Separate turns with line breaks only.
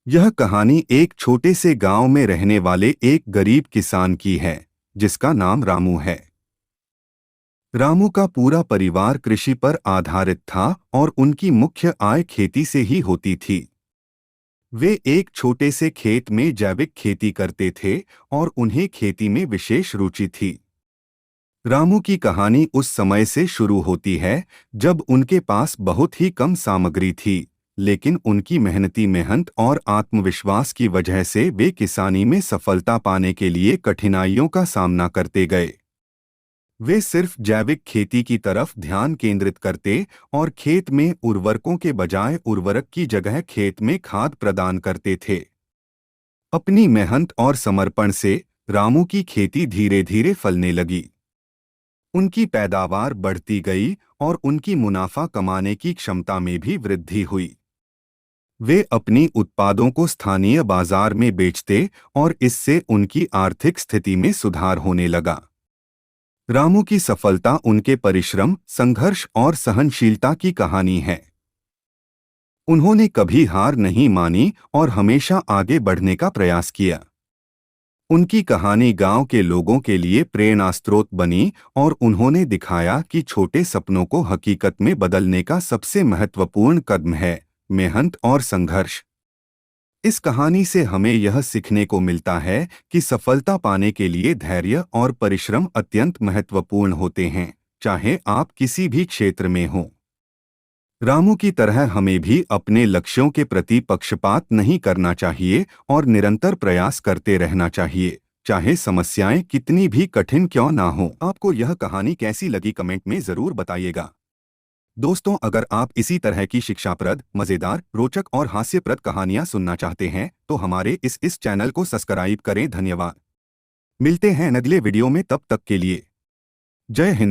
यह कहानी एक छोटे से गांव में रहने वाले एक गरीब किसान की है, जिसका नाम रामू है। रामू का पूरा परिवार कृषि पर आधारित था और उनकी मुख्य आय खेती से ही होती थी। वे एक छोटे से खेत में जैविक खेती करते थे और उन्हें खेती में विशेष रुचि थी। रामू की कहानी उस समय से शुरू होती है जब उनके पास बहुत ही कम सामग्री थी, लेकिन उनकी मेहनत और आत्मविश्वास की वजह से वे किसानी में सफलता पाने के लिए कठिनाइयों का सामना करते गए। वे सिर्फ जैविक खेती की तरफ ध्यान केंद्रित करते और खेत में उर्वरकों के बजाय उर्वरक की जगह खेत में खाद प्रदान करते थे। अपनी मेहनत और समर्पण से रामू की खेती धीरे धीरे फलने लगी। उनकी पैदावार बढ़ती गई और उनकी मुनाफा कमाने की क्षमता में भी वृद्धि हुई। वे अपनी उत्पादों को स्थानीय बाजार में बेचते और इससे उनकी आर्थिक स्थिति में सुधार होने लगा। रामू की सफलता उनके परिश्रम, संघर्ष और सहनशीलता की कहानी है। उन्होंने कभी हार नहीं मानी और हमेशा आगे बढ़ने का प्रयास किया। उनकी कहानी गांव के लोगों के लिए प्रेरणा स्रोत बनी और उन्होंने दिखाया कि छोटे सपनों को हकीकत में बदलने का सबसे महत्वपूर्ण कदम है मेहनत और संघर्ष। इस कहानी से हमें यह सीखने को मिलता है कि सफलता पाने के लिए धैर्य और परिश्रम अत्यंत महत्वपूर्ण होते हैं, चाहे आप किसी भी क्षेत्र में हों। रामू की तरह हमें भी अपने लक्ष्यों के प्रति पक्षपात नहीं करना चाहिए और निरंतर प्रयास करते रहना चाहिए, चाहे समस्याएं कितनी भी कठिन क्यों ना हो। आपको यह कहानी कैसी लगी कमेंट में जरूर बताइएगा। दोस्तों, अगर आप इसी तरह की शिक्षाप्रद, मजेदार, रोचक और हास्यप्रद कहानियां सुनना चाहते हैं तो हमारे इस चैनल को सब्सक्राइब करें। धन्यवाद। मिलते हैं अगले वीडियो में, तब तक के लिए जय हिंद।